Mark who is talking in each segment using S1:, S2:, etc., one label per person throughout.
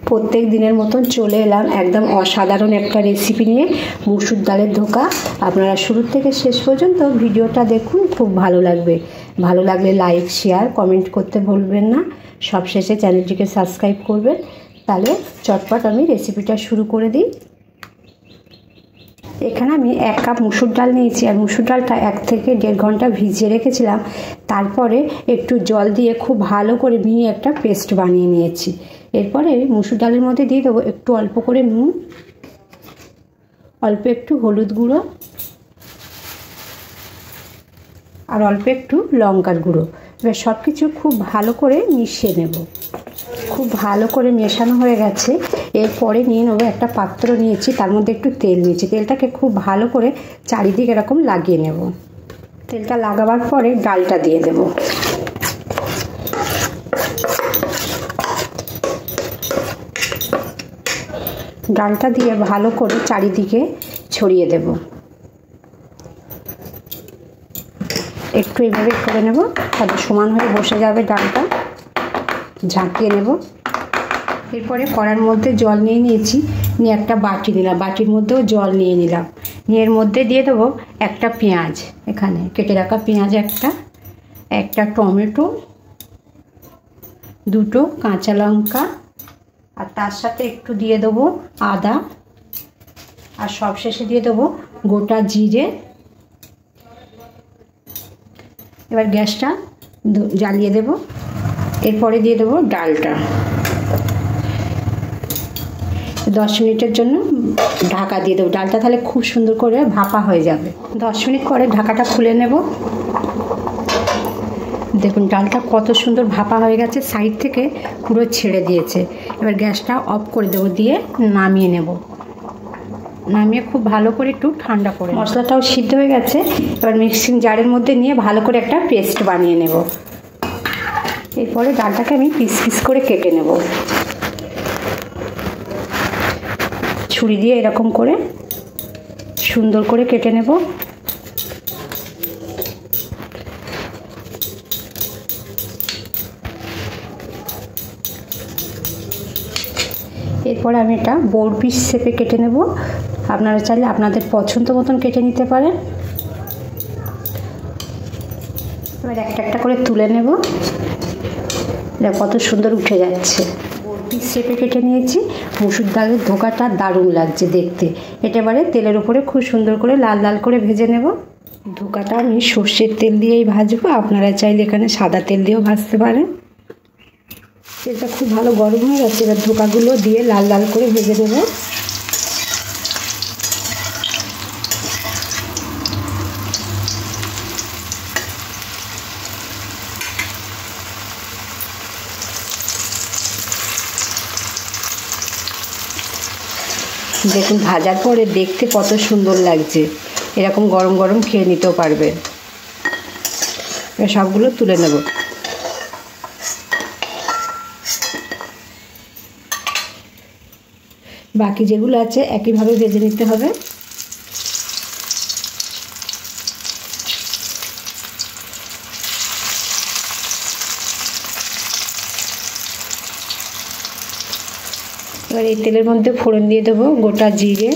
S1: প্রত্যেক দিনের মতন চলে এলাম একদম অসাধারণ একটা রেসিপি নিয়ে, মুসুর ডালের ধোকা। আপনারা শুরু থেকে শেষ পর্যন্ত ভিডিওটা দেখুন, খুব ভালো লাগবে। ভালো লাগলে লাইক, শেয়ার, কমেন্ট করতে ভুলবেন না। সবশেষে চ্যানেলটিকে সাবস্ক্রাইব করবেন। তাহলে চটপট আমি রেসিপিটা শুরু করে দিই। এখানে আমি 1 কাপ মুসুর ডাল নিয়েছি, আর মুসুর ডালটা 1 থেকে 1.5 ঘন্টা ভিজিয়ে রেখেছিলাম। তারপরে একটু জল দিয়ে খুব ভালো করে মিহি একটা পেস্ট বানিয়ে নিয়েছি। এরপরে মুসুর ডালের মধ্যে দিয়ে দেবো একটু অল্প করে নুন, অল্প একটু হলুদ গুঁড়ো, আর অল্প একটু লঙ্কার গুঁড়ো। এবার সব কিছু খুব ভালো করে মিশিয়ে নেব। খুব ভালো করে মেশানো হয়ে গেছে। এরপরে নিয়ে নেবো একটা পাত্র নিয়েছি, তার মধ্যে একটু তেল নিয়েছি। তেলটাকে খুব ভালো করে চারিদিকে এরকম লাগিয়ে নেব। তেলটা লাগাবার পরে ডালটা দিয়ে দেব। ডালটা দিয়ে ভালো করে চারিদিকে ছড়িয়ে দেব। একটু এইভাবে করে নেব, তাহলে সমান হয়ে বসে যাবে ডালটা। ঝাঁকিয়ে নেব। এরপরে কড়ার মধ্যে জল নিয়ে নিয়েছি, নিয়ে একটা বাটি নিলাম। বাটির মধ্যেও জল নিয়ে নিলাম। নিয়ে এর মধ্যে দিয়ে দেবো একটা পেঁয়াজ, এখানে কেটে রাখা পেঁয়াজ একটা টমেটো, 2টো কাঁচা লঙ্কা, আর তার সাথে একটু দিয়ে দেবো আদা, আর সবশেষে দিয়ে দেবো গোটা জিরে। এবার গ্যাসটা জ্বালিয়ে দেব। এরপরে দিয়ে দেবো ডালটা। 10 মিনিটের জন্য ঢাকা দিয়ে দেবো। ডালটা তাহলে খুব সুন্দর করে ভাপা হয়ে যাবে। 10 মিনিট পরে ঢাকাটা খুলে নেব। দেখুন ডালটা কত সুন্দর ভাপা হয়ে গেছে, সাইড থেকে পুরো ছেড়ে দিয়েছে। এবার গ্যাসটা অফ করে দেবো, দিয়ে নামিয়ে নেব। নামিয়ে খুব ভালো করে একটু ঠান্ডা করে, মশলাটাও সিদ্ধ হয়ে গেছে। এবার মিক্সিং জারের মধ্যে নিয়ে ভালো করে একটা পেস্ট বানিয়ে নেব। এরপরে ডালটাকে আমি পিস পিস করে কেটে নেব। ছুরি দিয়ে এরকম করে সুন্দর করে কেটে নেব। এরপরে আমি এটা বড় পিস শেপে কেটে নেব। আপনারা চাইলে আপনাদের পছন্দ মতন কেটে নিতে পারেন। এবার একটা করে তুলে নেব। এটা কত সুন্দর উঠে যাচ্ছে। বড় পিস শেপে কেটে নিয়েছি। মুসুর ডালের ধোকাটা দারুণ লাগছে দেখতে। এটা এবারে তেলের উপরে খুব সুন্দর করে লাল লাল করে ভেজে নেব। ধোকাটা আমি সর্ষের তেল দিয়েই ভাজবো। আপনারা চাইলে এখানে সাদা তেল দিয়েও ভাজতে পারেন। তেলটা খুব ভালো গরম হয়ে গেছে। এবার ধোকাগুলো দিয়ে লাল লাল করে ভেজে নেব। দেখুন ভাজার পরে দেখতে কত সুন্দর লাগছে। এরকম গরম গরম খেয়ে নিতেও পারবেন। সবগুলো তুলে নেব। বাকি যেগুলো আছে একইভাবে ভেজে নিতে হবে। এবার এই তেলের মধ্যে ফোড়ন দিয়ে দেবো গোটা জিরে,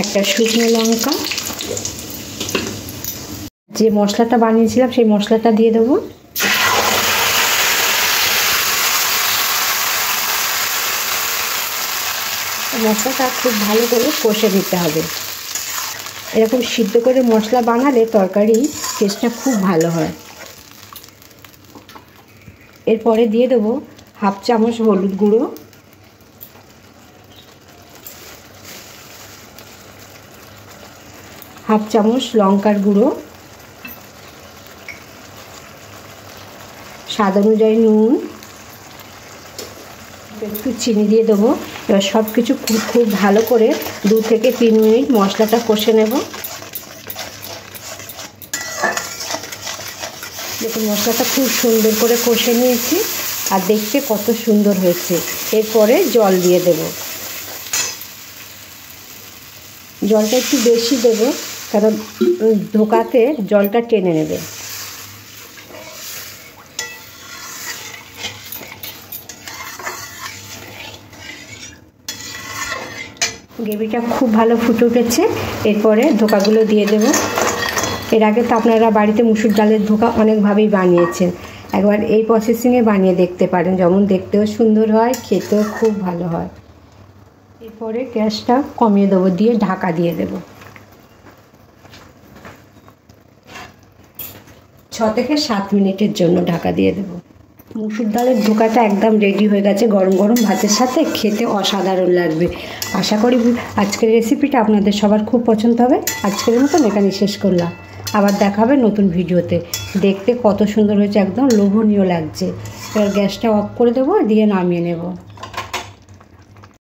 S1: একটা শুকনো লঙ্কা, যে মশলাটা বানিয়েছিলাম সেই মশলাটা দিয়ে দেবো। মশলাটা খুব ভালো করে কষে দিতে হবে। এরকম সিদ্ধ করে মশলা বানালে তরকারি টেস্টটা খুব ভালো হয়। এরপরে দিয়ে দেবো 1/2 চামচ হলুদ গুঁড়ো, 1/2 চামচ লঙ্কার গুঁড়ো, স্বাদ অনুযায়ী নুন, একটু চিনি দিয়ে দেবো। এবার সব কিছু খুব ভালো করে 2 থেকে 3 মিনিট মশলাটা কষে নেব। দেখুন মশলাটা খুব সুন্দর করে কষে নিয়েছি, আর দেখতে কত সুন্দর হয়েছে। এরপরে জল দিয়ে দেব। জলটা একটু বেশি দেবো, কারণ ধোকাতে জলটা টেনে নেবে। গ্রেভিটা খুব ভালো ফুটে উঠেছে। এরপরে ধোকাগুলো দিয়ে দেব। এর আগে তো আপনারা বাড়িতে মুসুর ডালের ধোকা অনেকভাবেই বানিয়েছেন, একবার এই প্রসেসিংয়ে বানিয়ে দেখতে পারেন, যেমন দেখতেও সুন্দর হয়, খেতেও খুব ভালো হয়। এরপরে গ্যাসটা কমিয়ে দেবো, দিয়ে ঢাকা দিয়ে দেব। 6 থেকে 7 মিনিটের জন্য ঢাকা দিয়ে দেব। মুসুর ডালের ধোকাটা একদম রেডি হয়ে গেছে। গরম গরম ভাতের সাথে খেতে অসাধারণ লাগবে। আশা করি আজকের রেসিপিটা আপনাদের সবার খুব পছন্দ হবে। আজকের মতন এখানে শেষ করলাম, আবার দেখা হবে নতুন ভিডিওতে। দেখতে কত সুন্দর হয়েছে, একদম লোভনীয় লাগছে। এবার গ্যাসটা অফ করে দেবো, দিয়ে নামিয়ে নেব।